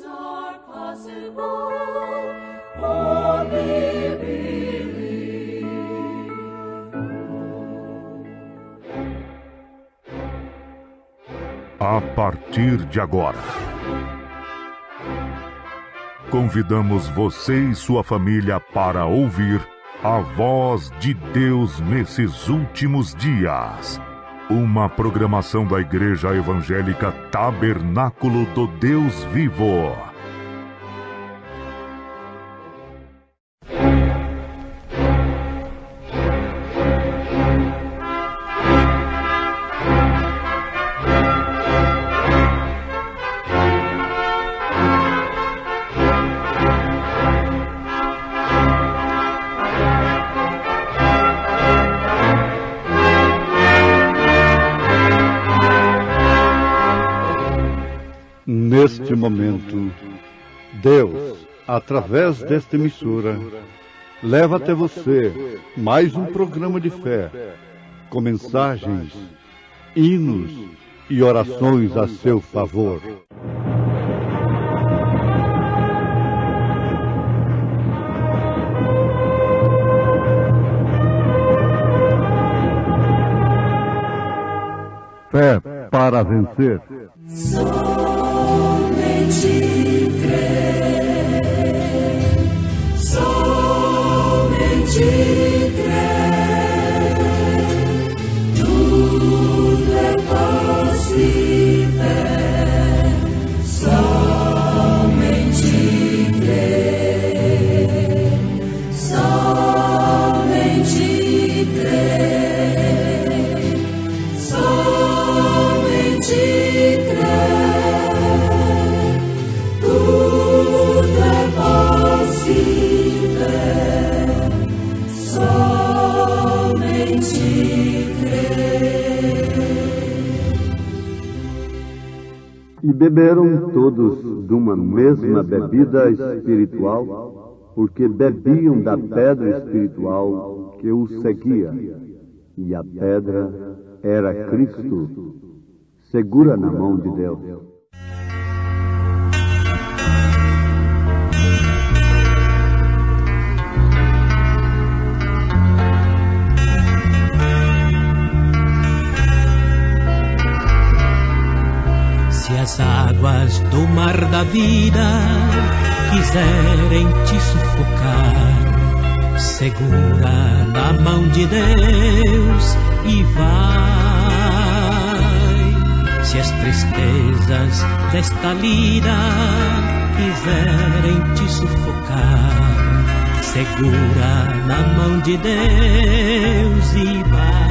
are possible, only believe. A partir de agora, convidamos você e sua família para ouvir a voz de Deus nesses últimos dias. Uma programação da Igreja Evangélica Tabernáculo do Deus Vivo. Neste momento, Deus, através desta emissora, leva até você mais um programa de fé, com mensagens, hinos e orações a seu favor. Fé para vencer. Somente crer, somente crer, tudo é possível, somente crer, somente crer, somente crer. E beberam todos de uma mesma bebida espiritual, porque bebiam da pedra espiritual que os seguia. E a pedra era Cristo, segura na mão de Deus. Se as águas do mar da vida quiserem te sufocar, segura na mão de Deus e vai. Se as tristezas desta vida quiserem te sufocar, segura na mão de Deus e vai.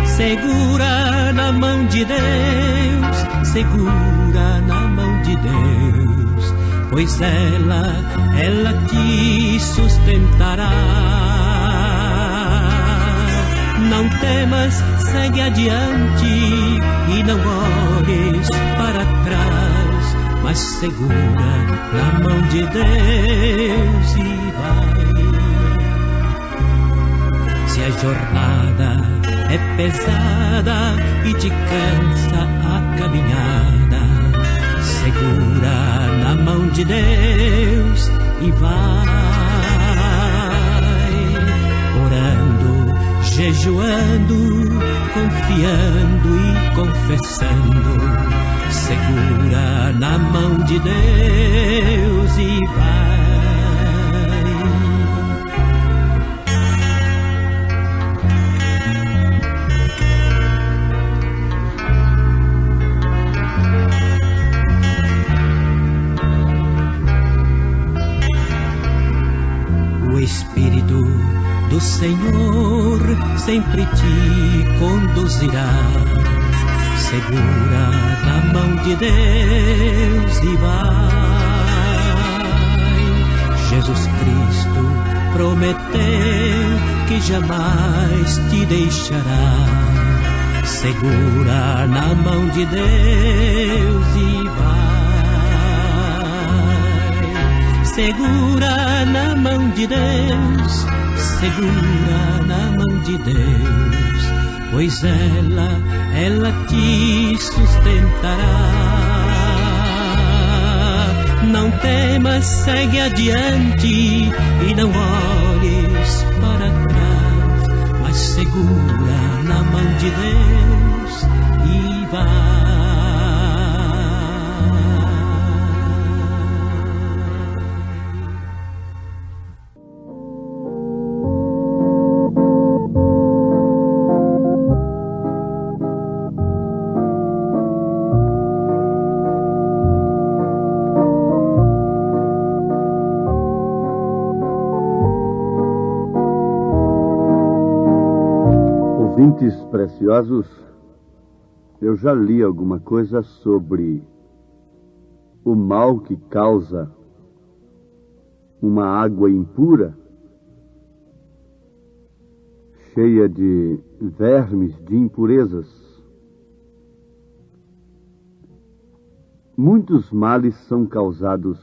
Segura na mão de Deus, segura na mão de Deus, pois ela te sustentará. Não temas, segue adiante e não olhes para trás, mas segura na mão de Deus e vai. Se a jornada é pesada e te cansa a caminhada, segura na mão de Deus e vai. Orando, jejuando, confiando e confessando, segura na mão de Deus e vai. O Espírito do Senhor sempre te conduzirá. Segura na mão de Deus e vai. Jesus Cristo prometeu que jamais te deixará. Segura na mão de Deus e vai. Segura na mão de Deus, segura na mão de Deus, pois ela te sustentará. temas, segue adiante e não olhes para trás, mas segura na mão de Deus e vai. Ouvintes preciosos, eu já li alguma coisa sobre o mal que causa uma água impura, cheia de vermes, de impurezas. Muitos males são causados,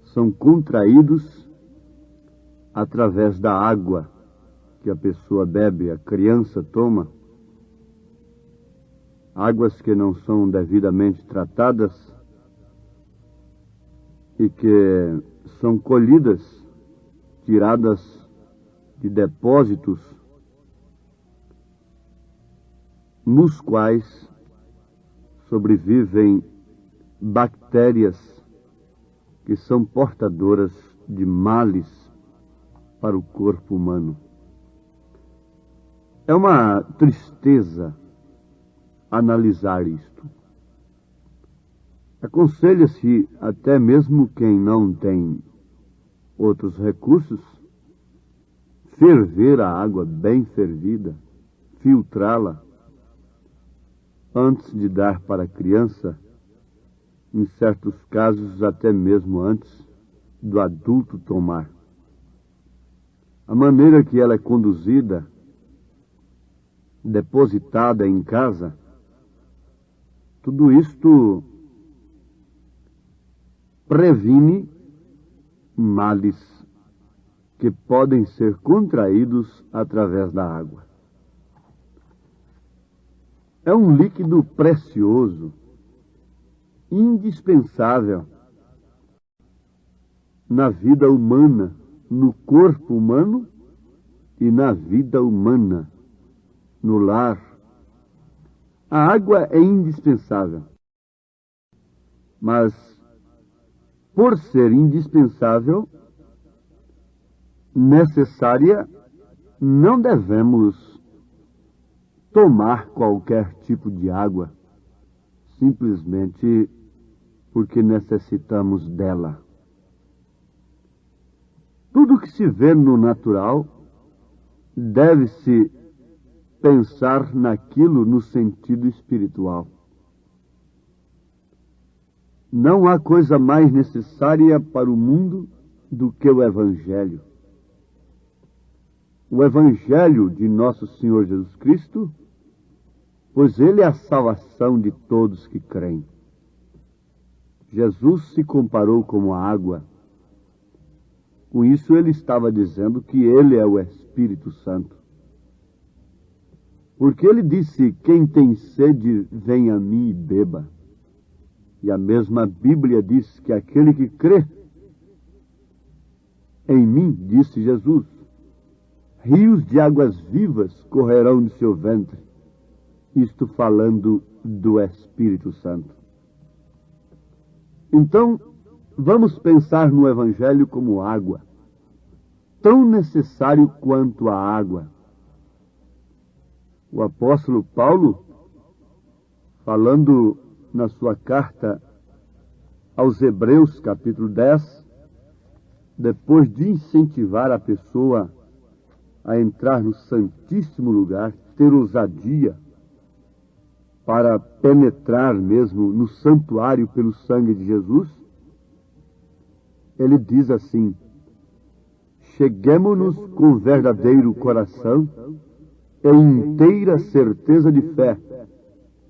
são contraídos através da água que a pessoa bebe, a criança toma, águas que não são devidamente tratadas e que são colhidas, tiradas de depósitos nos quais sobrevivem bactérias que são portadoras de males para o corpo humano. É uma tristeza analisar isto. Aconselha-se até mesmo quem não tem outros recursos, ferver a água bem fervida, filtrá-la, antes de dar para a criança, em certos casos até mesmo antes do adulto tomar. A maneira que ela é conduzida, depositada em casa, tudo isto previne males que podem ser contraídos através da água. É um líquido precioso, indispensável na vida humana, no corpo humano e na vida humana, no lar. A água é indispensável, mas por ser indispensável, necessária, não devemos tomar qualquer tipo de água, simplesmente porque necessitamos dela. Tudo que se vê no natural deve-se pensar naquilo no sentido espiritual. Não há coisa mais necessária para o mundo do que o Evangelho. O Evangelho de nosso Senhor Jesus Cristo, pois Ele é a salvação de todos que creem. Jesus se comparou como a água. Com isso ele estava dizendo que Ele é o Espírito Santo. Porque Ele disse, quem tem sede, vem a mim e beba. E a mesma Bíblia diz que aquele que crê em mim, disse Jesus, rios de águas vivas correrão de seu ventre. Isto falando do Espírito Santo. Então, vamos pensar no Evangelho como água, tão necessário quanto a água. O apóstolo Paulo, falando na sua carta aos Hebreus, capítulo 10, depois de incentivar a pessoa a entrar no Santíssimo Lugar, ter ousadia para penetrar mesmo no santuário pelo sangue de Jesus, ele diz assim: cheguemo-nos com verdadeiro coração e inteira certeza de fé,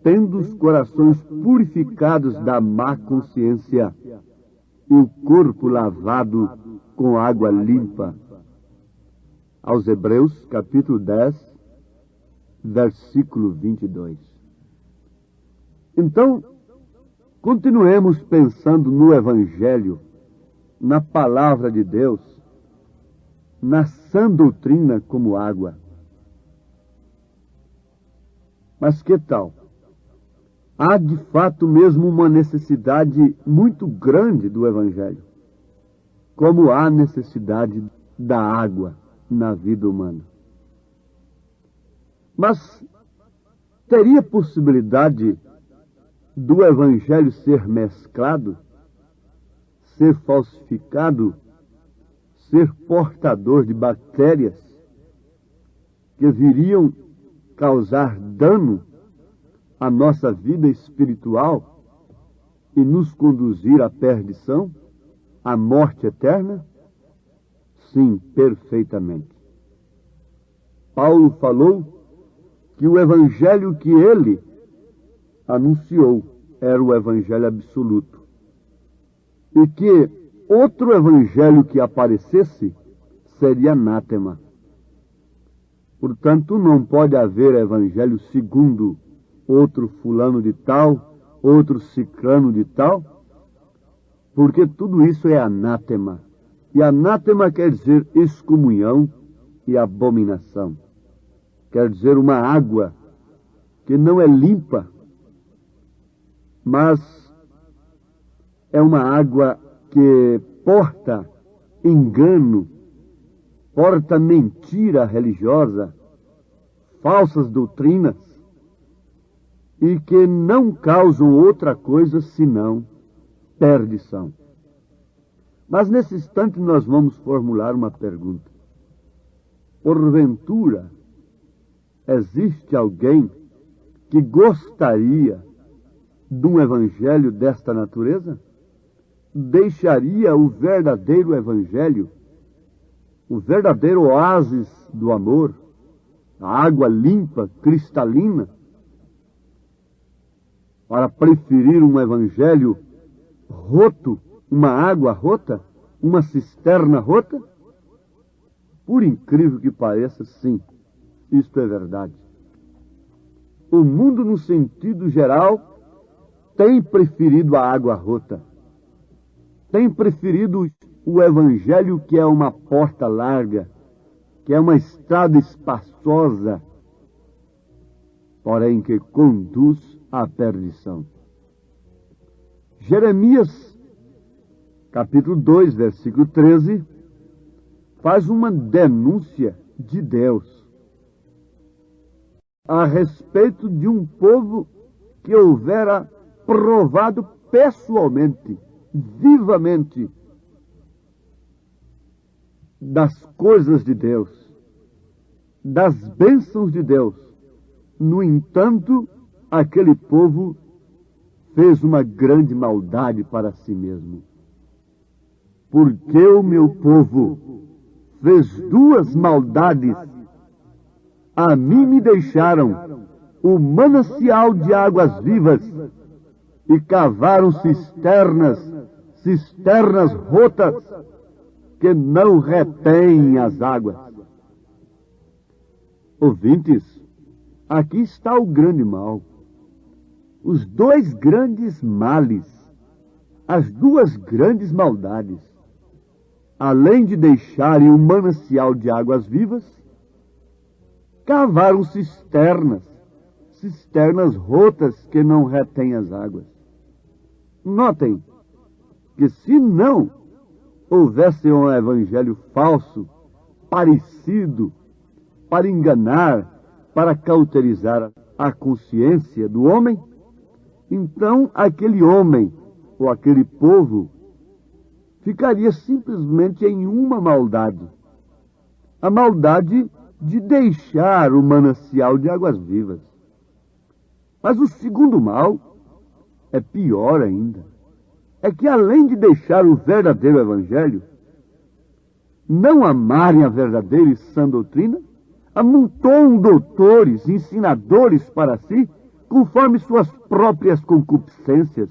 tendo os corações purificados da má consciência e o corpo lavado com água limpa. Aos Hebreus, capítulo 10, versículo 22. Então, Continuemos pensando no Evangelho, na Palavra de Deus, na sã doutrina como água. Mas que tal? Há de fato mesmo uma necessidade muito grande do Evangelho, como há necessidade da água na vida humana. Mas teria possibilidade do Evangelho ser mesclado, ser falsificado, ser portador de bactérias que viriam causar dano à nossa vida espiritual e nos conduzir à perdição, à morte eterna? Sim, perfeitamente. Paulo falou que o Evangelho que ele anunciou era o Evangelho absoluto. E que outro Evangelho que aparecesse seria anátema. Portanto, não pode haver Evangelho segundo outro fulano de tal, outro ciclano de tal, porque tudo isso é anátema. E anátema quer dizer excomunhão e abominação. Quer dizer uma água que não é limpa, mas é uma água que porta engano, porta mentira religiosa, falsas doutrinas, e que não causam outra coisa senão perdição. Mas nesse instante nós vamos formular uma pergunta. Porventura, existe alguém que gostaria de um evangelho desta natureza? Deixaria o verdadeiro evangelho, o verdadeiro oásis do amor, a água limpa, cristalina, para preferir um evangelho roto, uma água rota, uma cisterna rota? Por incrível que pareça, sim, isto é verdade. O mundo, no sentido geral, tem preferido a água rota. Tem preferido o evangelho que é uma porta larga, que é uma estrada espaçosa, porém que conduz à perdição. Jeremias, capítulo 2, versículo 13, faz uma denúncia de Deus a respeito de um povo que houvera provado pessoalmente, vivamente, das coisas de Deus, das bênçãos de Deus. No entanto, aquele povo fez uma grande maldade para si mesmo. Porque o meu povo fez duas maldades. A mim me deixaram o manancial de águas vivas e cavaram cisternas rotas que não retêm as águas. Ouvintes, aqui está o grande mal. Os dois grandes males, as duas grandes maldades. Além de deixarem um manancial de águas vivas, cavaram cisternas rotas que não retêm as águas. Notem que se não houvesse um evangelho falso, parecido, para enganar, para cauterizar a consciência do homem, então aquele homem ou aquele povo ficaria simplesmente em uma maldade. A maldade de deixar o manancial de águas vivas. Mas o segundo mal é pior ainda. É que além de deixar o verdadeiro evangelho, não amarem a verdadeira e sã doutrina, amontoam doutores, ensinadores para si, conforme suas próprias concupiscências.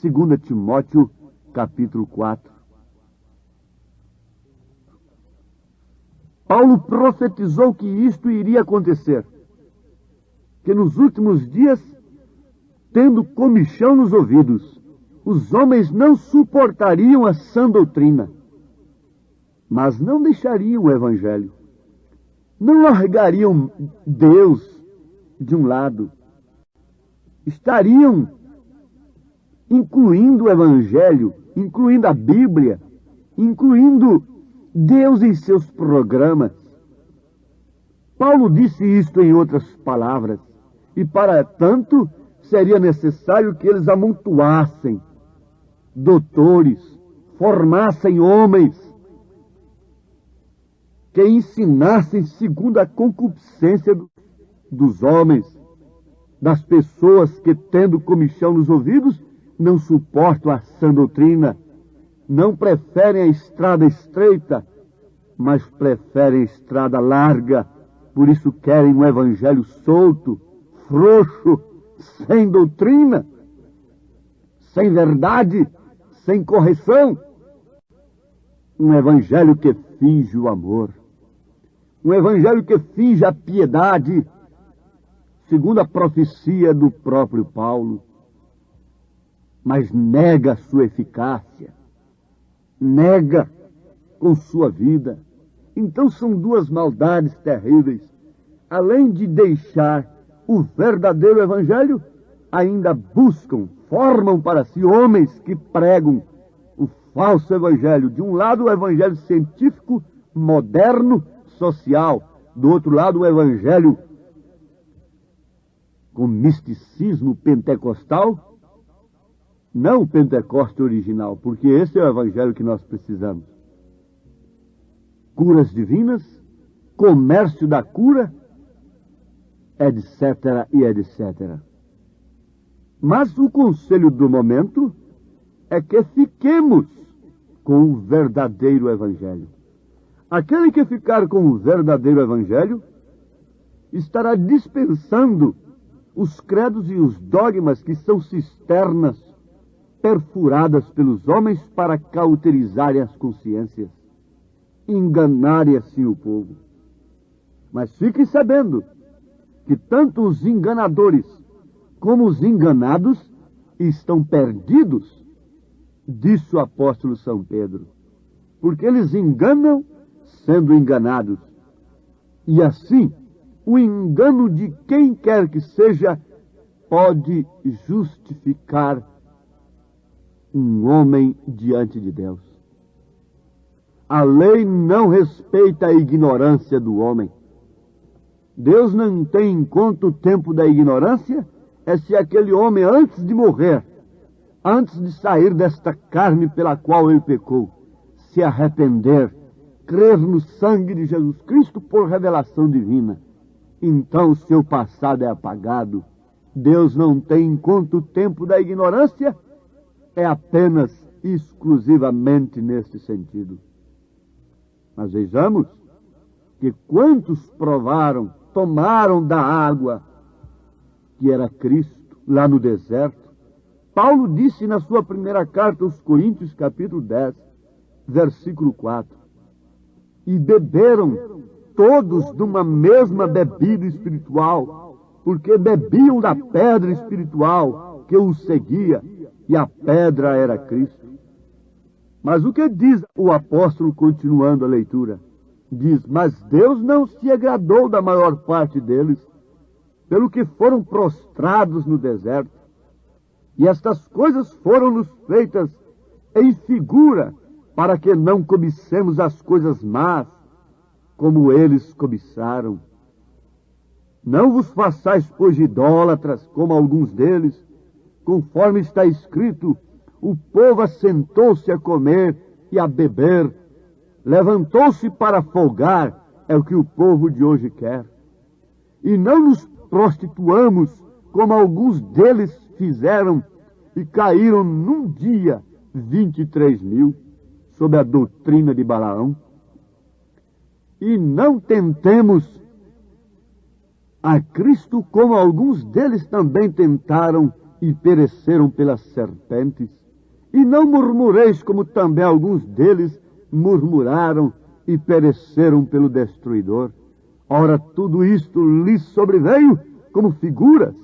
2 Timóteo, capítulo 4. Paulo profetizou que isto iria acontecer, que nos últimos dias, tendo comichão nos ouvidos, os homens não suportariam a sã doutrina, mas não deixariam o Evangelho. Não largariam Deus de um lado. Estariam incluindo o Evangelho, incluindo a Bíblia, incluindo Deus em seus programas. Paulo disse isto em outras palavras, e para tanto seria necessário que eles amontoassem doutores, formassem homens, que ensinassem segundo a concupiscência dos homens, das pessoas que, tendo comichão nos ouvidos, não suportam a sã doutrina, não preferem a estrada estreita, mas preferem a estrada larga, por isso querem um evangelho solto, frouxo, sem doutrina, sem verdade, sem correção. Um evangelho que finge o amor, um evangelho que finge a piedade, segundo a profecia do próprio Paulo, mas nega a sua eficácia, nega com sua vida. Então são duas maldades terríveis. Além de deixar o verdadeiro evangelho, ainda buscam, formam para si homens que pregam o falso evangelho. De um lado, o evangelho científico, moderno, social. Do outro lado, o evangelho com misticismo pentecostal. Não o Pentecoste original, porque esse é o evangelho que nós precisamos. Curas divinas, comércio da cura, etc. e etc. Mas o conselho do momento é que fiquemos com o verdadeiro evangelho. Aquele que ficar com o verdadeiro evangelho estará dispensando os credos e os dogmas que são cisternas perfuradas pelos homens para cauterizarem as consciências, enganarem assim o povo. Mas fiquem sabendo que tanto os enganadores como os enganados estão perdidos, disse o apóstolo São Pedro, porque eles enganam sendo enganados. E assim, o engano de quem quer que seja pode justificar um homem diante de Deus. A lei não respeita a ignorância do homem. Deus não tem em conta o tempo da ignorância, é se aquele homem, antes de morrer, antes de sair desta carne pela qual ele pecou, se arrepender, crer no sangue de Jesus Cristo por revelação divina, então o seu passado é apagado. Deus não tem em conta o tempo da ignorância, é apenas, exclusivamente nesse sentido. Mas vejamos que quantos provaram, tomaram da água que era Cristo, lá no deserto. Paulo disse na sua primeira carta aos Coríntios, capítulo 10, versículo 4, e beberam todos de uma mesma bebida espiritual, porque bebiam da pedra espiritual que os seguia, e a pedra era Cristo. Mas o que diz o apóstolo continuando a leitura? Diz, mas Deus não se agradou da maior parte deles, pelo que foram prostrados no deserto. E estas coisas foram-nos feitas em figura, para que não cobicemos as coisas más, como eles cobiçaram. Não vos façais, pois, idólatras, como alguns deles, conforme está escrito, o povo assentou-se a comer e a beber, levantou-se para folgar, é o que o povo de hoje quer. E não nos prostituamos, como alguns deles fizeram, e caíram num dia 23.000, sob a doutrina de Balaão. E não tentemos a Cristo, como alguns deles também tentaram e pereceram pelas serpentes. E não murmureis, como também alguns deles murmuraram e pereceram pelo destruidor. Ora, tudo isto lhes sobreveio como figuras,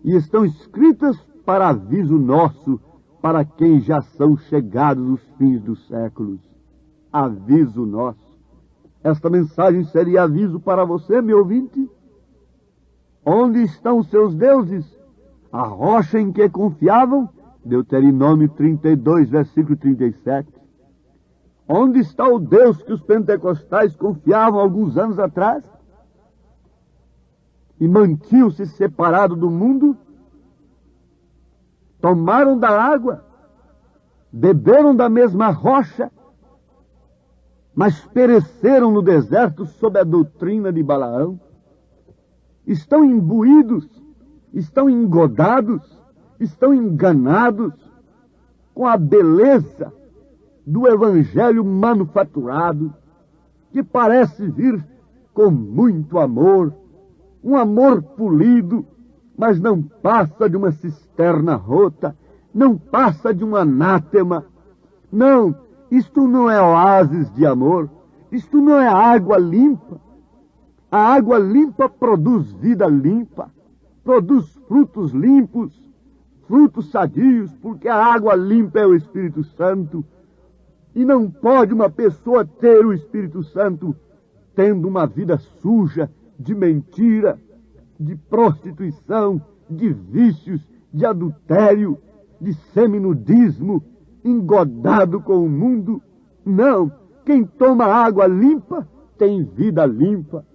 e estão escritas para aviso nosso, para quem já são chegados os fins dos séculos. Aviso nosso. Esta mensagem seria aviso para você, meu ouvinte? Onde estão os seus deuses? A rocha em que confiavam? Deuteronômio 32, versículo 37. Onde está o Deus que os pentecostais confiavam alguns anos atrás? E mantinham-se separados do mundo? Tomaram da água? Beberam da mesma rocha? Mas pereceram no deserto sob a doutrina de Balaão? Estão imbuídos, estão engodados, estão enganados com a beleza do evangelho manufaturado, que parece vir com muito amor, um amor polido, mas não passa de uma cisterna rota, não passa de um anátema. Não, isto não é oásis de amor, isto não é água limpa. A água limpa produz vida limpa, produz frutos limpos, frutos sadios, porque a água limpa é o Espírito Santo. E não pode uma pessoa ter o Espírito Santo tendo uma vida suja de mentira, de prostituição, de vícios, de adultério, de seminudismo, engodado com o mundo. Não, quem toma água limpa tem vida limpa.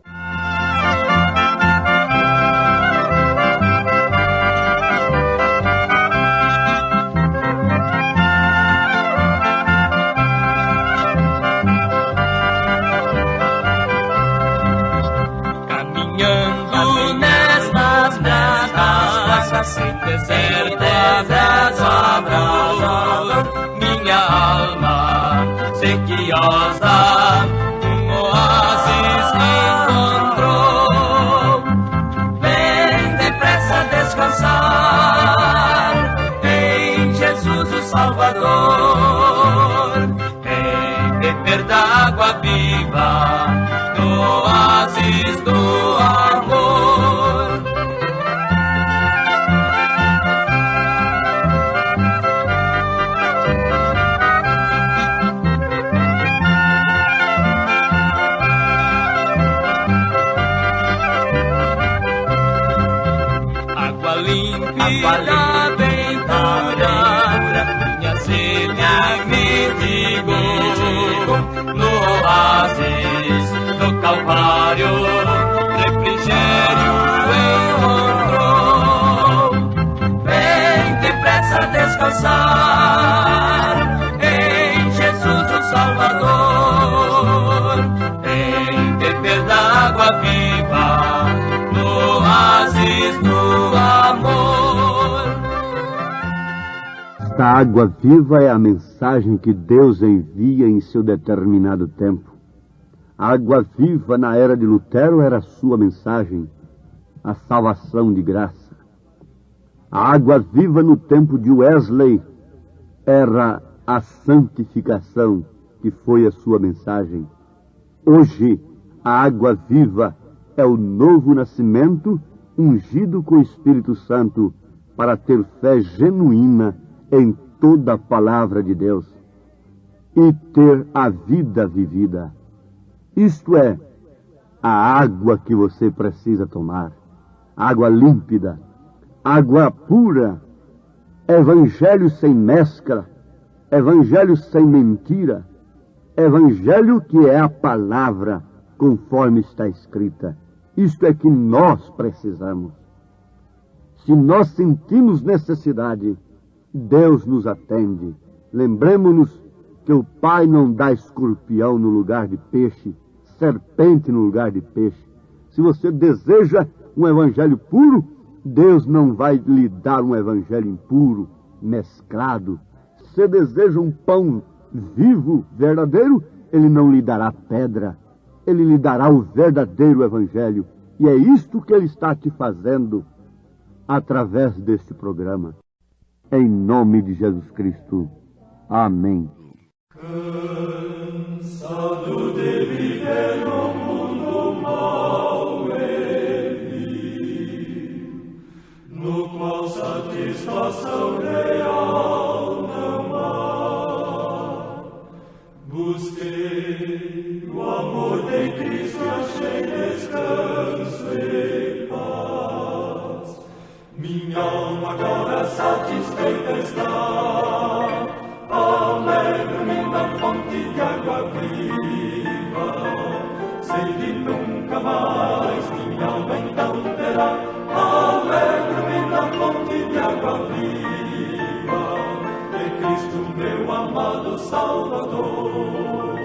Certezas amor, minha alma sequiosa, um oásis encontrou. Vem depressa descansar em Jesus o Salvador. Vem beber da água viva do oásis do amor. Límpida, bem pura, minha sede me digo, no oásis do Calvário, refrigério encontrou. Vem depressa descansar em Jesus o Salvador. Vem beber da água viva no oásis do amor. Esta água viva é a mensagem que Deus envia em seu determinado tempo. A água viva na era de Lutero era a sua mensagem, a salvação de graça. A água viva no tempo de Wesley era a santificação, que foi a sua mensagem. Hoje, a água viva é o novo nascimento ungido com o Espírito Santo para ter fé genuína em toda a palavra de Deus e ter a vida vivida. Isto é, a água que você precisa tomar, água límpida, água pura, evangelho sem mescla, evangelho sem mentira, evangelho que é a palavra conforme está escrita. Isto é que nós precisamos. Se nós sentimos necessidade, Deus nos atende. Lembremos-nos que o Pai não dá escorpião no lugar de peixe, serpente no lugar de peixe. Se você deseja um evangelho puro, Deus não vai lhe dar um evangelho impuro, mesclado. Se você deseja um pão vivo, verdadeiro, Ele não lhe dará pedra. Ele lhe dará o verdadeiro evangelho. E é isto que Ele está te fazendo através deste programa. Em nome de Jesus Cristo. Amém. Cansado de viver no mundo mau e vil, no qual satisfação real Minha alma agora satisfeita está, alegro-me na fonte de água viva. Sei que nunca mais minha alma então terá, alegro-me na fonte de água viva. É Cristo meu amado Salvador.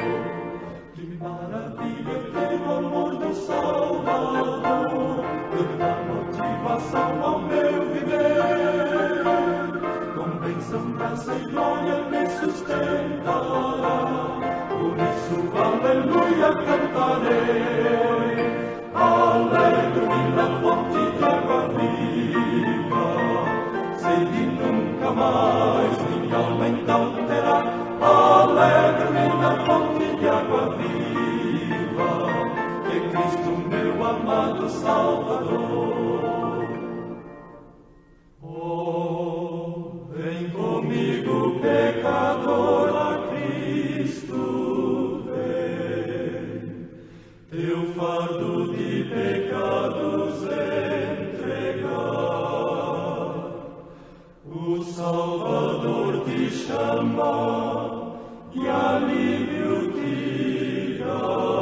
Que maravilha ter o amor do Salvador, ele dá motivação ao meu viver. Com bênção, graça e glória me sustentará, por isso aleluia cantarei. Alegro-me na fonte de água viva, sei que nunca mais minha alma então terá, alegro-me na fonte de água viva, que é Cristo meu amado Salvador. Oh, vem comigo pecador a Cristo, vem, teu fardo de pecados entregar. O Salvador te chama e alívio te dará.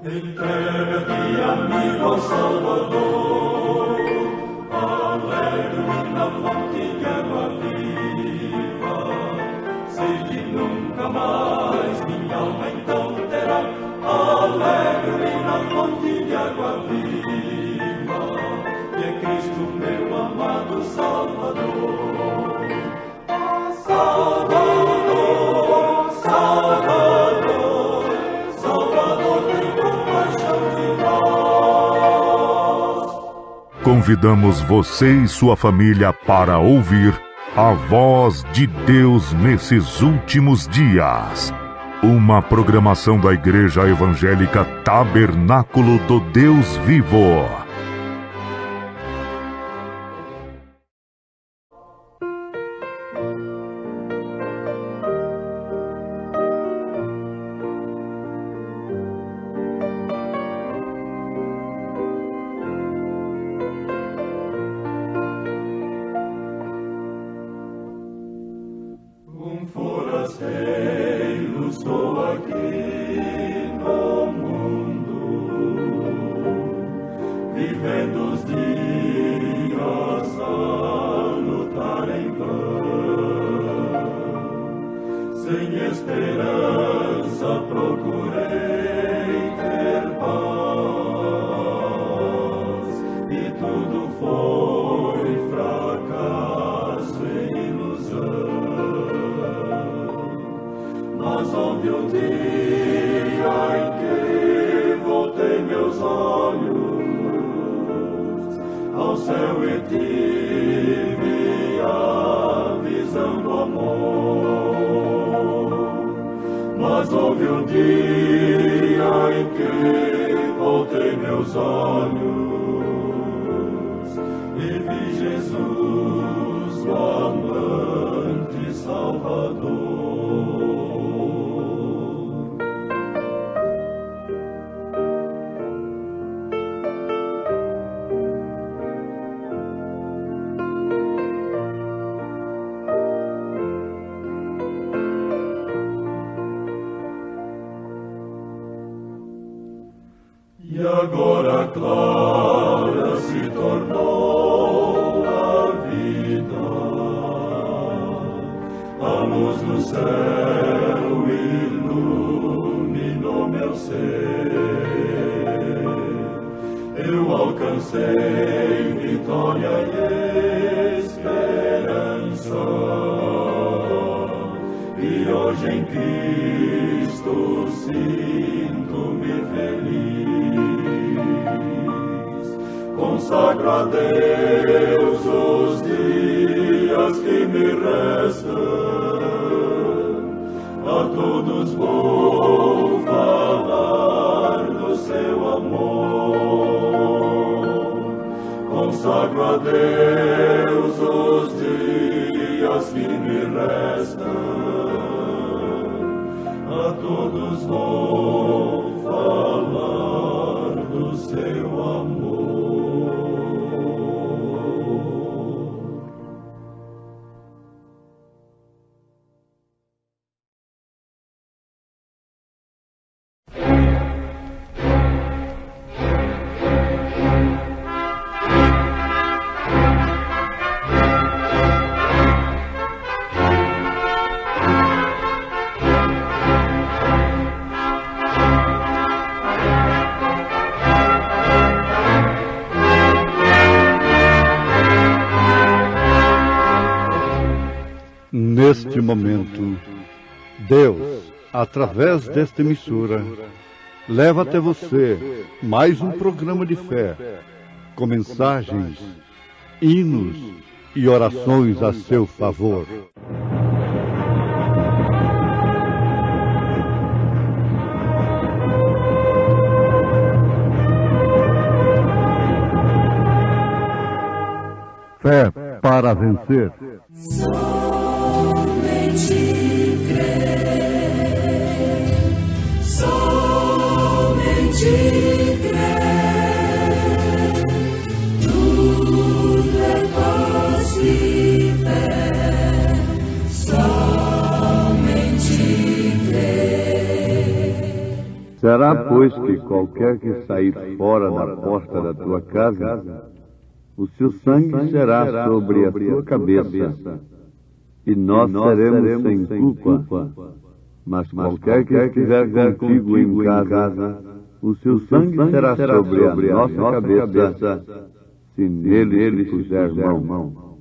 Entrega-te, amigo, ao Salvador, alegre-me na fonte de água viva. Sei que nunca mais minha alma então terá, alegre-me na fonte de água viva, que é Cristo meu amado Salvador. Salvador, Salvador, Salvador, tem compaixão de nós. Convidamos você e sua família para ouvir a voz de Deus nesses últimos dias. Uma programação da Igreja Evangélica Tabernáculo do Deus Vivo. Forasteiro, estou aqui no mundo, vivendo os dias a lutar em vão. Sem esperança procurei ter paz, e tudo foi fracasso e ilusão. Mas houve um dia em que voltei meus olhos ao céu e tive a visão do amor. Mas houve um dia em que voltei meus olhos e vi Jesus, o amante Salvador. E agora clara se tornou a vida, a luz do céu iluminou meu ser. Eu alcancei vitória e esperança, e hoje em Cristo sinto-me feliz. Consagro a Deus os dias que me restam, a todos vou falar do seu amor. Consagro a Deus os dias que me restam, a todos vou falar do seu amor. Neste momento, Deus, através desta emissora, leva até você mais um programa de fé, com mensagens, hinos e orações a seu favor. Fé para vencer. Somente crer, somente crer, tudo é possível, somente crer. Será, pois, que qualquer que sair fora da porta da tua casa, o seu sangue será sobre a sua cabeça, e nós seremos sem culpa. Mas qualquer que estiver contigo em casa, o seu sangue será sobre a nossa cabeça, se nele se puser mão.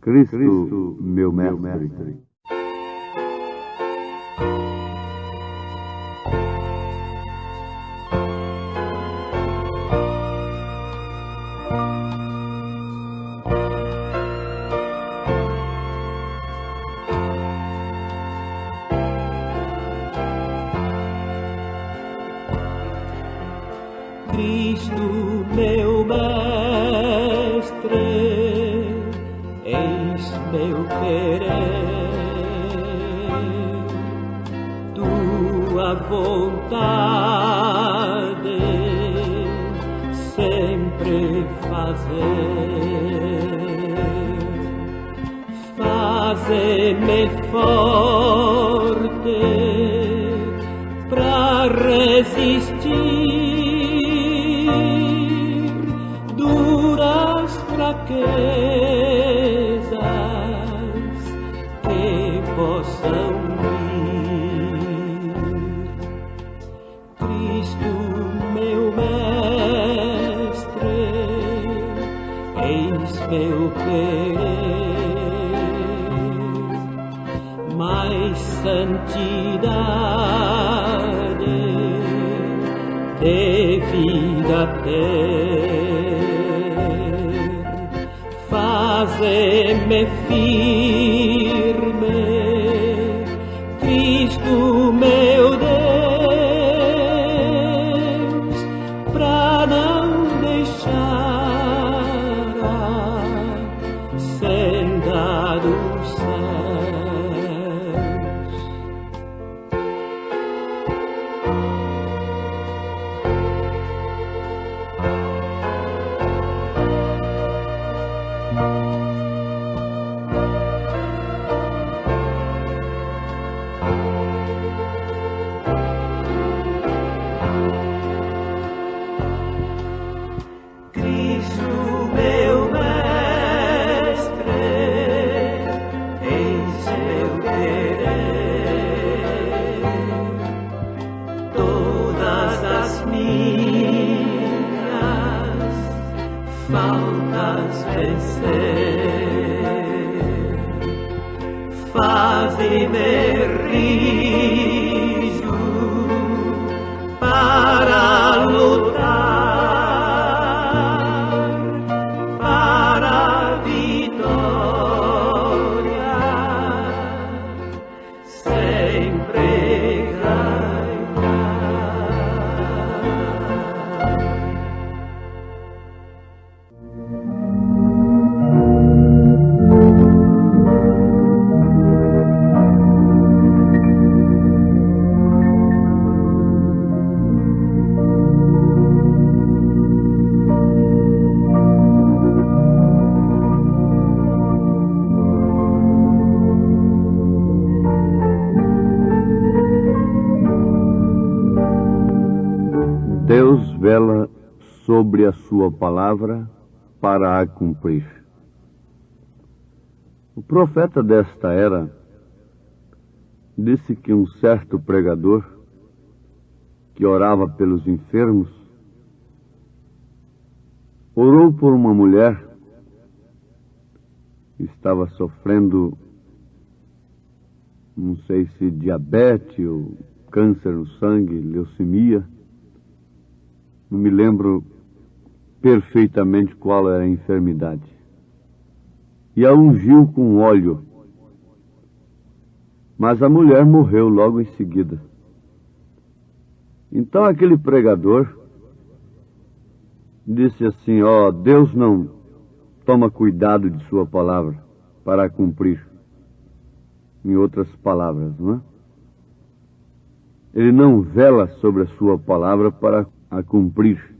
Cristo, meu mestre. Cristo, meu mestre, eis meu querer, tua vontade sempre fazer, faze-me forte pra resistir duras fraquezas que possam vir. Cristo, meu mestre, eis meu querer, mais santidade de vida ter, faze-me firme, Cristo meu Deus, pra não deixar a senda dos céus. Cristo, meu mestre, eis meu querer, todas as minhas faltas vencer, faze-me rijo para lutar, para a vitória sempre ganhar. Deus vela sobre a sua palavra para a cumprir. O profeta desta era disse que um certo pregador que orava pelos enfermos orou por uma mulher que estava sofrendo não sei se diabetes ou câncer no sangue, leucemia. Não me lembro perfeitamente qual era a enfermidade. E a ungiu com óleo. Mas a mulher morreu logo em seguida. Então aquele pregador disse assim: Deus não toma cuidado de sua palavra para cumprir. Em outras palavras, não é? Ele não vela sobre a sua palavra para a cumprir.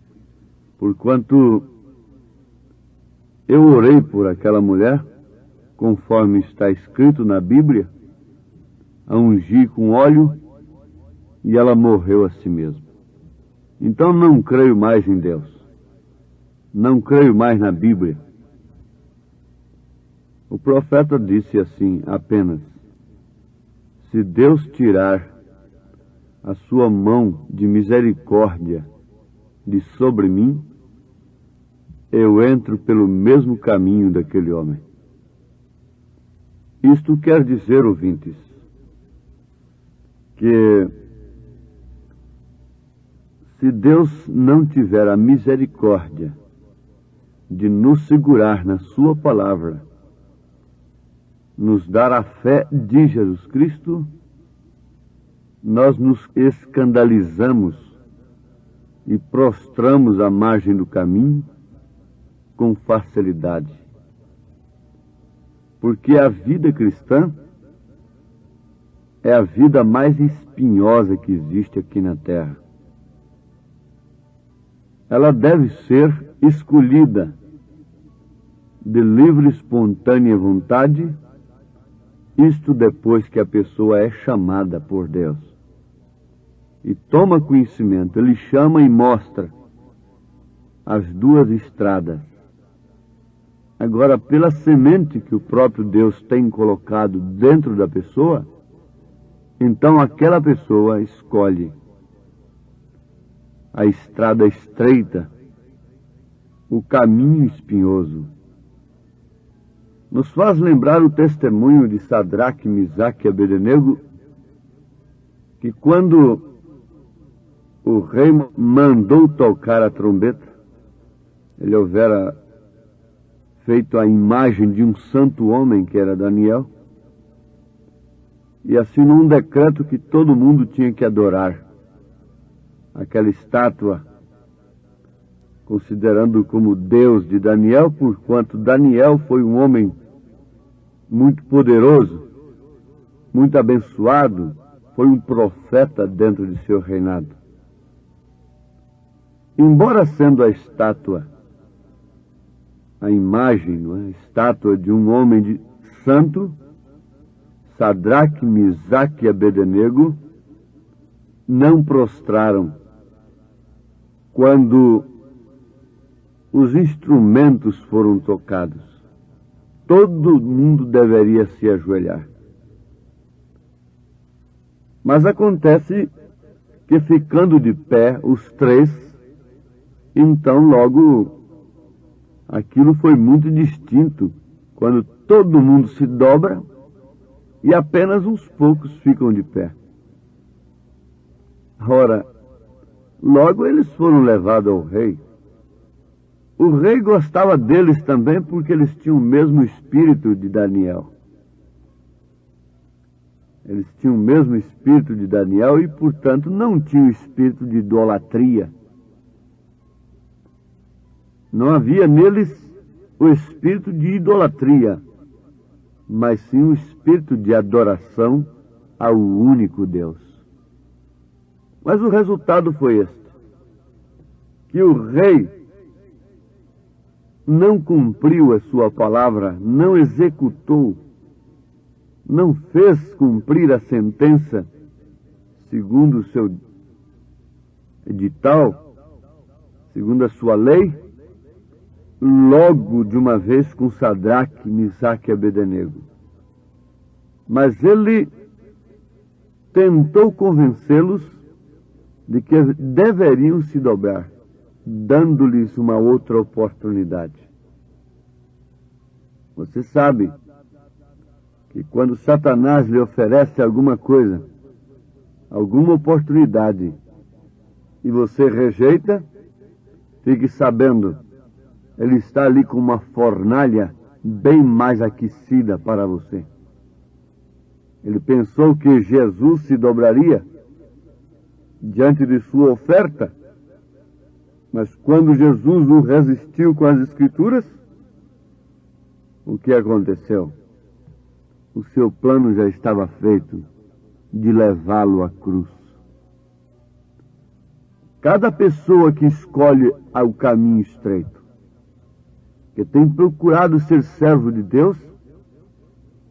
Porquanto eu orei por aquela mulher, conforme está escrito na Bíblia, a ungi com óleo, e ela morreu a si mesma. Então não creio mais em Deus. Não creio mais na Bíblia. O profeta disse assim apenas: se Deus tirar a sua mão de misericórdia de sobre mim, eu entro pelo mesmo caminho daquele homem. Isto quer dizer, ouvintes, que se Deus não tiver a misericórdia de nos segurar na sua palavra, nos dar a fé de Jesus Cristo, nós nos escandalizamos e prostramos à margem do caminho com facilidade. Porque a vida cristã é a vida mais espinhosa que existe aqui na terra. Ela deve ser escolhida de livre e espontânea vontade, isto depois que a pessoa é chamada por Deus. E toma conhecimento, Ele chama e mostra as duas estradas. Agora, pela semente que o próprio Deus tem colocado dentro da pessoa, então aquela pessoa escolhe a estrada estreita, o caminho espinhoso. Nos faz lembrar o testemunho de Sadraque, Misaque e Abednego, que quando o rei mandou tocar a trombeta, ele houvera feito a imagem de um santo homem, que era Daniel, e assinou um decreto que todo mundo tinha que adorar aquela estátua, considerando como Deus de Daniel, porquanto Daniel foi um homem muito poderoso, muito abençoado, foi um profeta dentro de seu reinado. Embora sendo a estátua, a imagem, não é? A estátua de um homem santo, Sadraque, Misaque e Abednego não prostraram quando os instrumentos foram tocados. Todo mundo deveria se ajoelhar. Mas acontece que, ficando de pé os três, então logo aquilo foi muito distinto, quando todo mundo se dobra e apenas uns poucos ficam de pé. Ora, logo eles foram levados ao rei. O rei gostava deles também porque eles tinham o mesmo espírito de Daniel. Eles tinham o mesmo espírito de Daniel e, portanto, não tinham espírito de idolatria. Não havia neles o espírito de idolatria, mas sim o espírito de adoração ao único Deus. Mas o resultado foi este: que o rei não cumpriu a sua palavra, não executou, não fez cumprir a sentença segundo o seu edital, segundo a sua lei, logo de uma vez com Sadraque, Misaque e Abednego. Mas ele tentou convencê-los de que deveriam se dobrar, dando-lhes uma outra oportunidade. Você sabe que quando Satanás lhe oferece alguma coisa, alguma oportunidade, e você rejeita, fique sabendo, ele está ali com uma fornalha bem mais aquecida para você. Ele pensou que Jesus se dobraria diante de sua oferta, mas quando Jesus o resistiu com as Escrituras, o que aconteceu? O seu plano já estava feito de levá-lo à cruz. Cada pessoa que escolhe o caminho estreito, que tem procurado ser servo de Deus,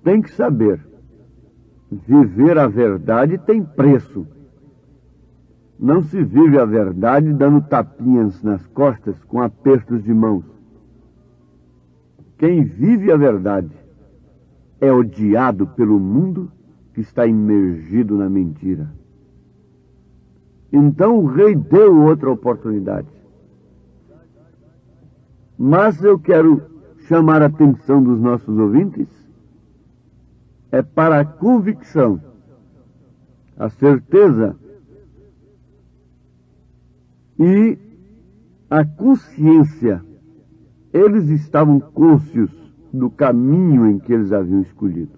tem que saber, viver a verdade tem preço. Não se vive a verdade dando tapinhas nas costas com apertos de mãos. Quem vive a verdade é odiado pelo mundo que está imergido na mentira. Então o rei deu outra oportunidade. Mas eu quero chamar a atenção dos nossos ouvintes para a convicção, a certeza e a consciência. Eles estavam cônscios do caminho em que eles haviam escolhido.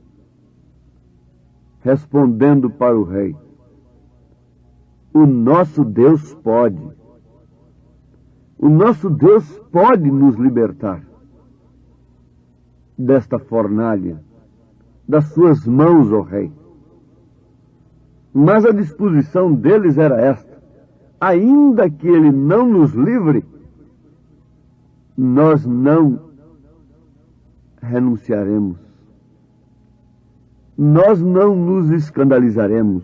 Respondendo para o rei: o nosso Deus pode. O nosso Deus pode nos libertar desta fornalha, das suas mãos, ó rei. Mas a disposição deles era esta: ainda que ele não nos livre, nós não renunciaremos. Nós não nos escandalizaremos.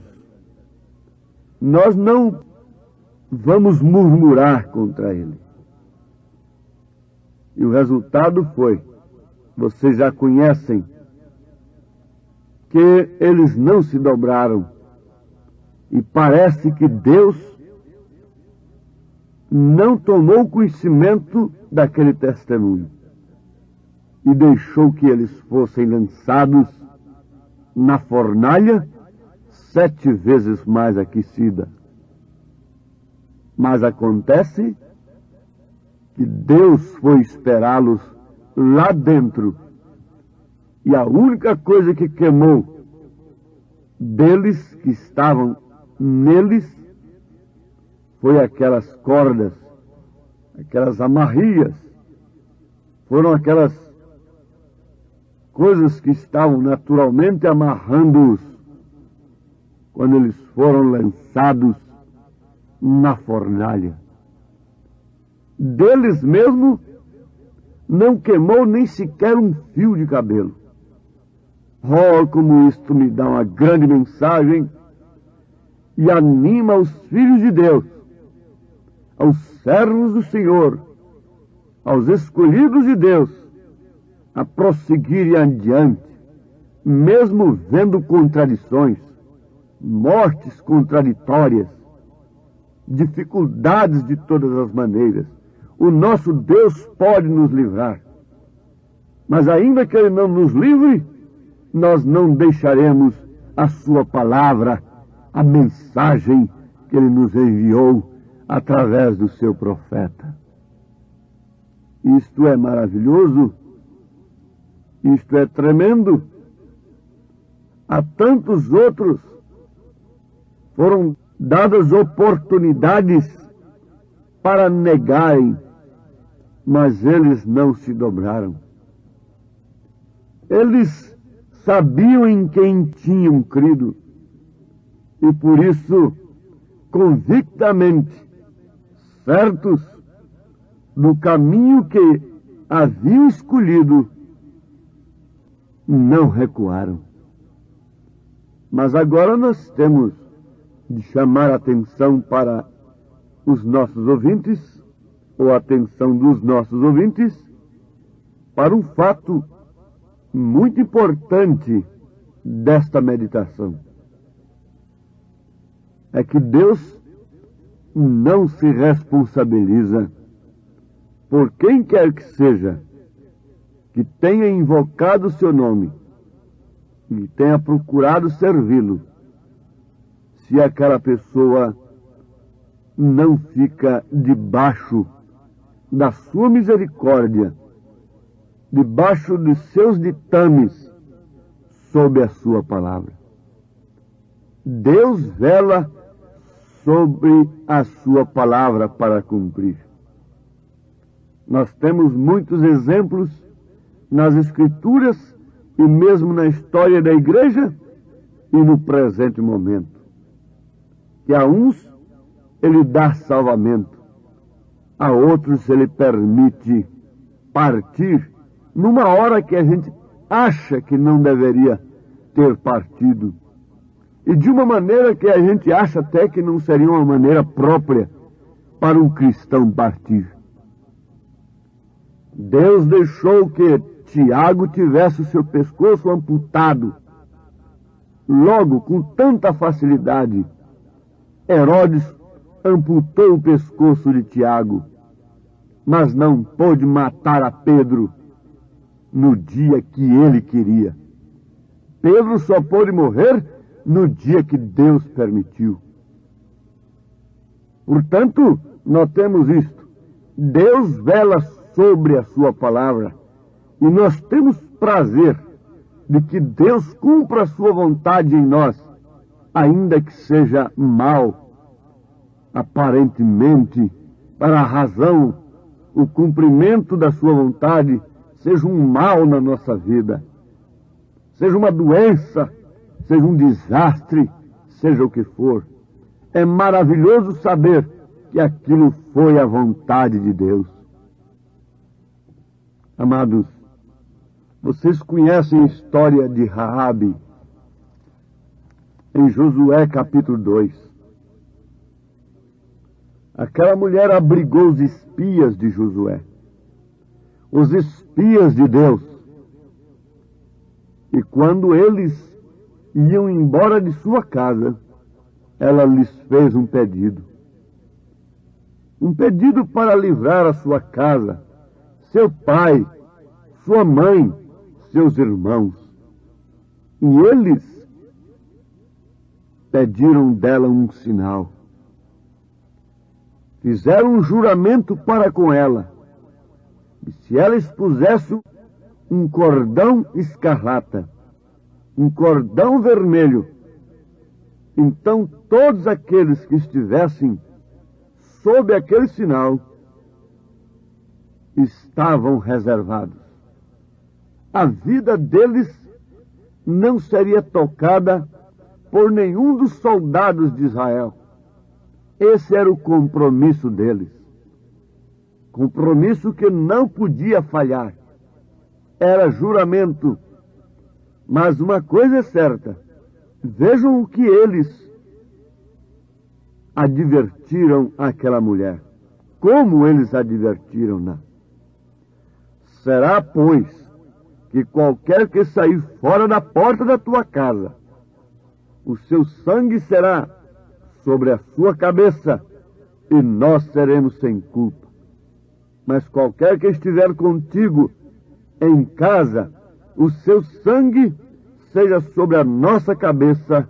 Nós não vamos murmurar contra ele. E o resultado foi, vocês já conhecem, que eles não se dobraram. E parece que Deus não tomou conhecimento daquele testemunho e deixou que eles fossem lançados na fornalha 7 vezes mais aquecida. Mas acontece que Deus foi esperá-los lá dentro, e a única coisa que queimou deles que estavam neles foi aquelas cordas, aquelas amarrias, foram aquelas coisas que estavam naturalmente amarrando-os quando eles foram lançados na fornalha. Deles mesmo não queimou nem sequer um fio de cabelo. Oh, como isto me dá uma grande mensagem e anima os filhos de Deus, aos servos do Senhor, aos escolhidos de Deus, a prosseguirem adiante, mesmo vendo contradições, mortes contraditórias, dificuldades de todas as maneiras. O nosso Deus pode nos livrar. Mas ainda que Ele não nos livre, nós não deixaremos a sua palavra, a mensagem que Ele nos enviou através do seu profeta. Isto é maravilhoso, isto é tremendo. A tantos outros foram dadas oportunidades para negarem, mas eles não se dobraram. Eles sabiam em quem tinham crido e por isso, convictamente, certos do caminho que haviam escolhido, não recuaram. Mas agora nós temos de chamar a atenção para os nossos ouvintes, ou a atenção dos nossos ouvintes, para um fato muito importante desta meditação. É que Deus não se responsabiliza por quem quer que seja que tenha invocado o seu nome e tenha procurado servi-lo, se aquela pessoa não fica debaixo da sua misericórdia, debaixo dos seus ditames, sob a sua palavra. Deus vela sobre a sua palavra para cumprir. Nós temos muitos exemplos nas Escrituras e mesmo na história da igreja e no presente momento, que a uns ele dá salvamento, a outros ele permite partir numa hora que a gente acha que não deveria ter partido, e de uma maneira que a gente acha até que não seria uma maneira própria para um cristão partir. Deus deixou que Tiago tivesse o seu pescoço amputado. Logo, com tanta facilidade, Herodes amputou o pescoço de Tiago, mas não pôde matar a Pedro no dia que ele queria. Pedro só pôde morrer no dia que Deus permitiu. Portanto, notemos isto: Deus vela sobre a sua palavra, e nós temos prazer de que Deus cumpra a sua vontade em nós, ainda que seja mal, aparentemente, para a razão, o cumprimento da sua vontade seja um mal na nossa vida, seja uma doença, seja um desastre, seja o que for. É maravilhoso saber que aquilo foi a vontade de Deus. Amados, vocês conhecem a história de Raabe em Josué capítulo 2. Aquela mulher abrigou os espias de Josué, os espias de Deus. E quando eles iam embora de sua casa, ela lhes fez um pedido. Um pedido para livrar a sua casa, seu pai, sua mãe, seus irmãos. E eles pediram dela um sinal. Fizeram um juramento para com ela. E se ela expusesse um cordão escarlata, um cordão vermelho, então todos aqueles que estivessem sob aquele sinal estavam reservados. A vida deles não seria tocada por nenhum dos soldados de Israel. Esse era o compromisso deles. Compromisso que não podia falhar. Era juramento. Mas uma coisa é certa: vejam o que eles advertiram aquela mulher. Como eles advertiram-na? Será, pois, que qualquer que sair fora da porta da tua casa, o seu sangue será sobre a sua cabeça, e nós seremos sem culpa. Mas qualquer que estiver contigo em casa, o seu sangue seja sobre a nossa cabeça,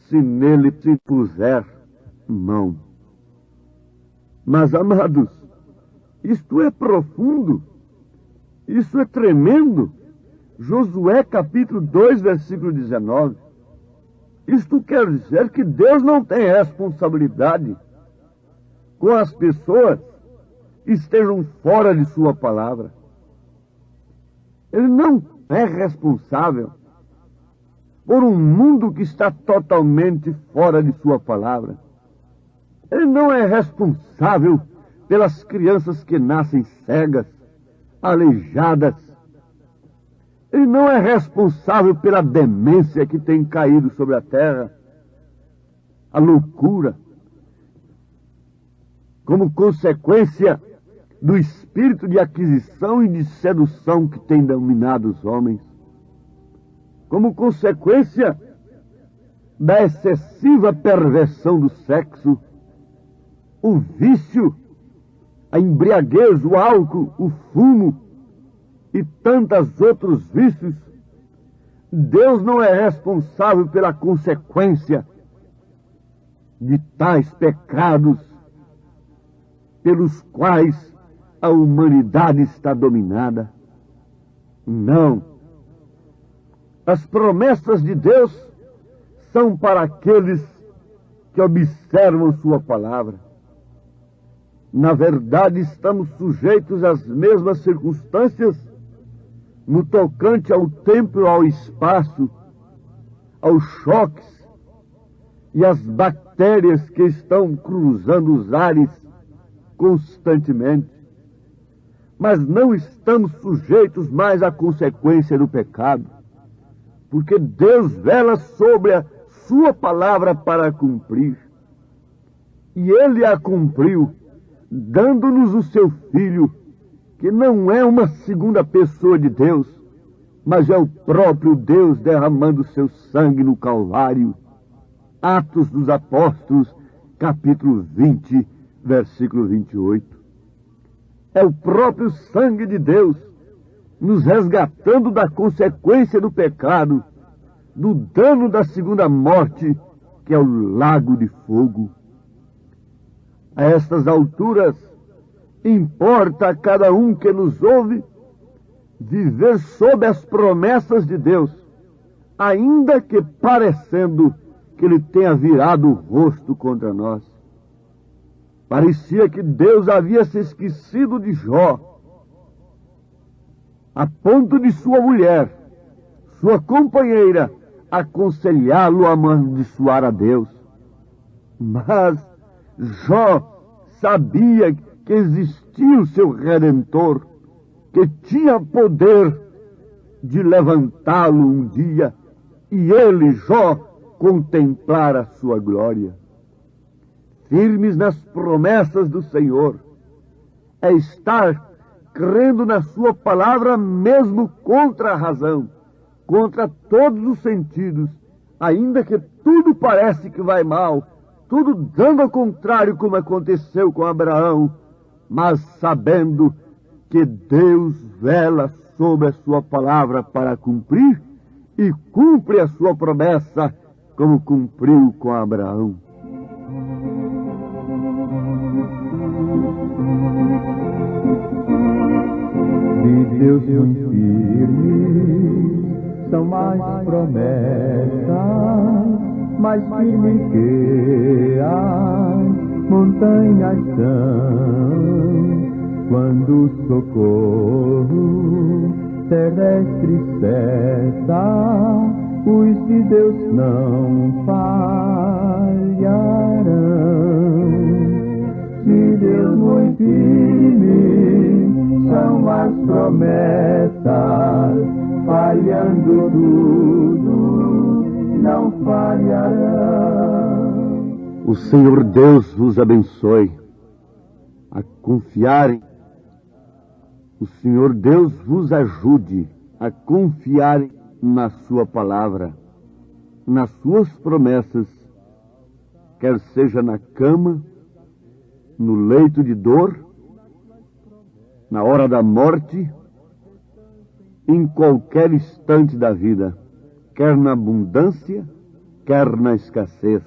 se nele se puser mão. Mas, amados, isto é profundo, isso é tremendo. Josué capítulo 2, versículo 19. Isto quer dizer que Deus não tem responsabilidade com as pessoas que estejam fora de sua palavra. Ele não é responsável por um mundo que está totalmente fora de sua palavra. Ele não é responsável pelas crianças que nascem cegas, aleijadas. Ele não é responsável pela demência que tem caído sobre a terra, a loucura, como consequência do espírito de aquisição e de sedução que tem dominado os homens, como consequência da excessiva perversão do sexo, o vício, a embriaguez, o álcool, o fumo e tantos outros vícios. Deus não é responsável pela consequência de tais pecados pelos quais a humanidade está dominada. Não. As promessas de Deus são para aqueles que observam sua palavra. Na verdade, estamos sujeitos às mesmas circunstâncias no tocante ao tempo e ao espaço, aos choques e às bactérias que estão cruzando os ares constantemente. Mas não estamos sujeitos mais à consequência do pecado, porque Deus vela sobre a sua palavra para cumprir. E Ele a cumpriu, dando-nos o seu Filho, que não é uma segunda pessoa de Deus, mas é o próprio Deus derramando seu sangue no Calvário. Atos dos Apóstolos, capítulo 20, versículo 28. É o próprio sangue de Deus nos resgatando da consequência do pecado, do dano da segunda morte, que é o lago de fogo. A estas alturas, importa a cada um que nos ouve viver sob as promessas de Deus, ainda que parecendo que Ele tenha virado o rosto contra nós. Parecia que Deus havia se esquecido de Jó, a ponto de sua mulher, sua companheira, aconselhá-lo a amaldiçoar a Deus. Mas Jó sabia que existia o seu Redentor, que tinha poder de levantá-lo um dia, e ele, Jó, contemplar a sua glória. Firmes nas promessas do Senhor é estar crendo na sua palavra mesmo contra a razão, contra todos os sentidos, ainda que tudo parece que vai mal, tudo dando ao contrário, como aconteceu com Abraão, mas sabendo que Deus vela sobre a sua palavra para cumprir, e cumpre a sua promessa, como cumpriu com Abraão. De Deus muito firme são mais promessas, mais firme que as montanhas são, quando o socorro terrestre cessa, os de Deus não falharão. De Deus muito firme são as promessas, falhando tudo, não falharão. O Senhor Deus vos abençoe a confiarem. O Senhor Deus vos ajude a confiarem na sua palavra, nas suas promessas, quer seja na cama, no leito de dor, na hora da morte, em qualquer instante da vida, quer na abundância, quer na escassez.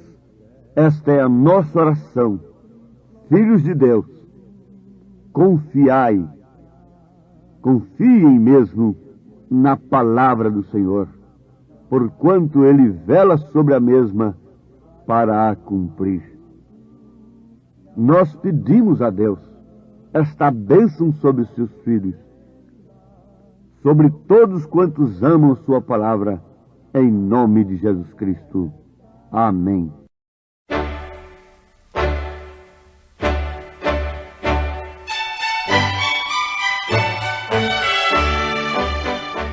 Esta é a nossa oração. Filhos de Deus, confiem mesmo na palavra do Senhor, porquanto Ele vela sobre a mesma para a cumprir. Nós pedimos a Deus esta bênção sobre os seus filhos, sobre todos quantos amam sua palavra, em nome de Jesus Cristo. Amém.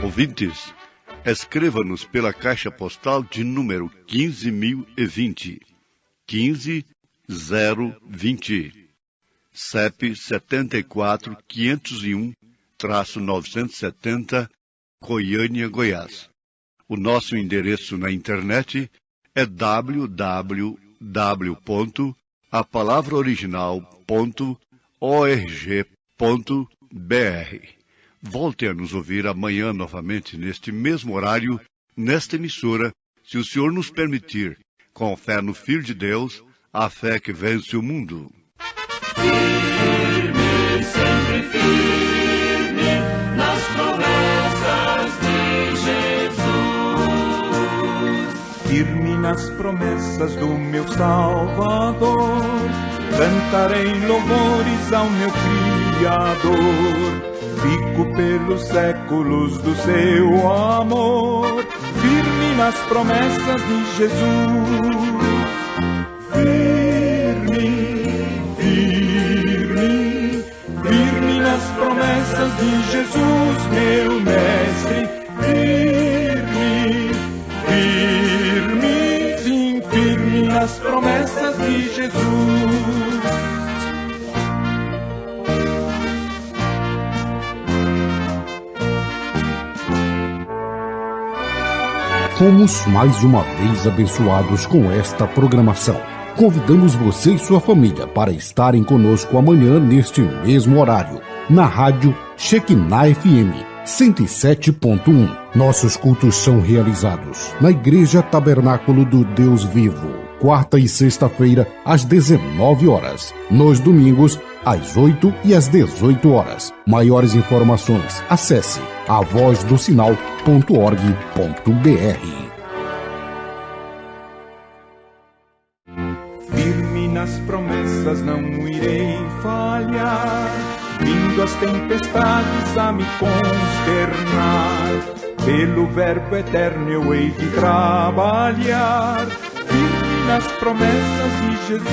Ouvintes, escreva-nos pela caixa postal de número 15.020, 15020, CEP 74.501-970, Goiânia, Goiás. O nosso endereço na internet é www.apalavraoriginal.org.br. Volte a nos ouvir amanhã novamente neste mesmo horário, nesta emissora, se o Senhor nos permitir, com fé no Filho de Deus, a fé que vence o mundo. Firme, sempre firme, nas promessas de Jesus. Firme nas promessas do meu Salvador, cantarei louvores ao meu Criador. Fico pelos séculos do seu amor, firme nas promessas de Jesus. Firme, firme, firme nas promessas de Jesus, meu Mestre. Firme, firme, sim, firme nas promessas de Jesus. Fomos mais uma vez abençoados com esta programação. Convidamos você e sua família para estarem conosco amanhã neste mesmo horário, na rádio Shekinah FM 107.1. Nossos cultos são realizados na Igreja Tabernáculo do Deus Vivo, quarta e sexta-feira às 19 horas, nos domingos às 8 e às 18 horas. Maiores informações, acesse avozdosinal.org.br. Firme nas promessas não irei falhar, vindo as tempestades a me consternar. Pelo verbo eterno eu hei de trabalhar, firme nas promessas de Jesus.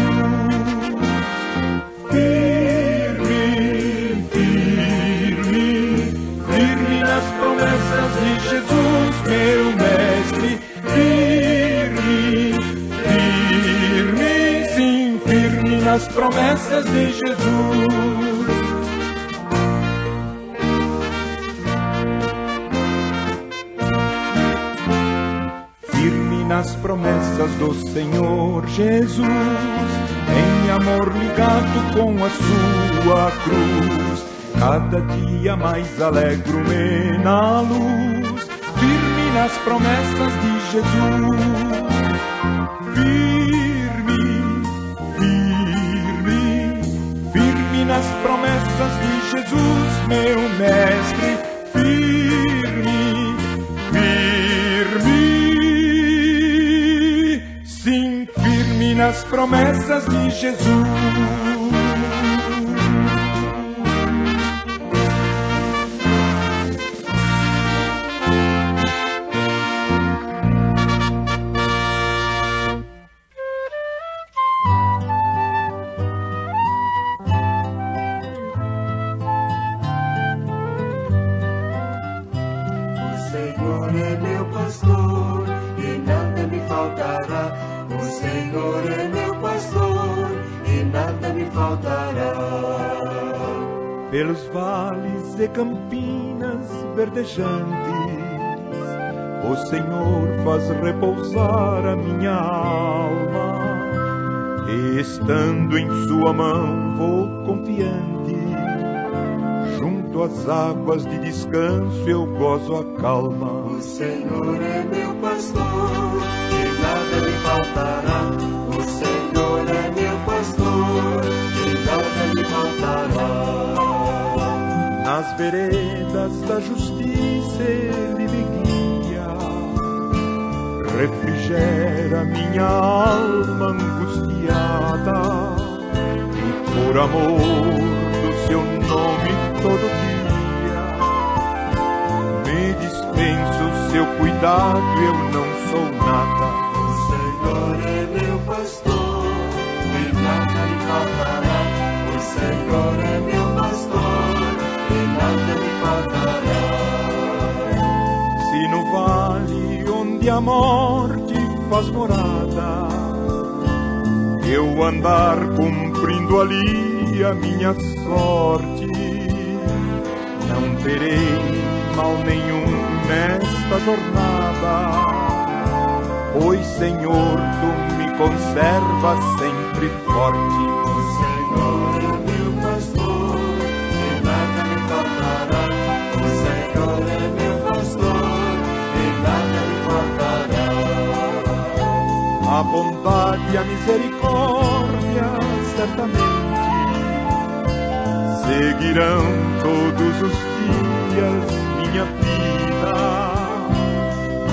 Firme, firme, firme nas promessas de Jesus, meu Mestre. Firme, firme, sim, firme nas promessas de Jesus. Firme nas promessas do Senhor Jesus, em amor ligado com a sua cruz, cada dia mais alegro-me na luz, firme nas promessas de Jesus. Firme, firme, firme nas promessas de Jesus, meu Mestre. Firme, firme, sim, firme nas promessas de Jesus. Pelos vales e campinas verdejantes, o Senhor faz repousar a minha alma, e estando em sua mão vou confiante, junto às águas de descanso eu gozo a calma. O Senhor é meu pastor, e nada me faltará. O Senhor é meu pastor, e nada me faltará. Nas veredas da justiça ele me guia, refrigera minha alma angustiada, e por amor do seu nome todo dia me dispensa o seu cuidado, eu não sou nada. O Senhor é meu pastor, e nada me faltará. O Senhor é meu pastor, e nada me faltará. Se no vale onde a morte faz morada, eu andar cumprindo ali a minha sorte, não terei mal nenhum nesta jornada, pois Senhor, tu me conservas sempre forte. O Senhor é meu pastor, e nada me faltará. O Senhor é meu pastor, e nada me faltará. A bondade e a misericórdia certamente seguirão todos os dias minha vida.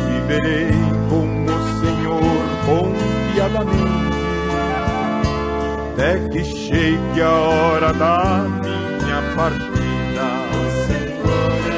Viverei com o Senhor confiadamente, até que chegue a hora da minha partida. O Senhor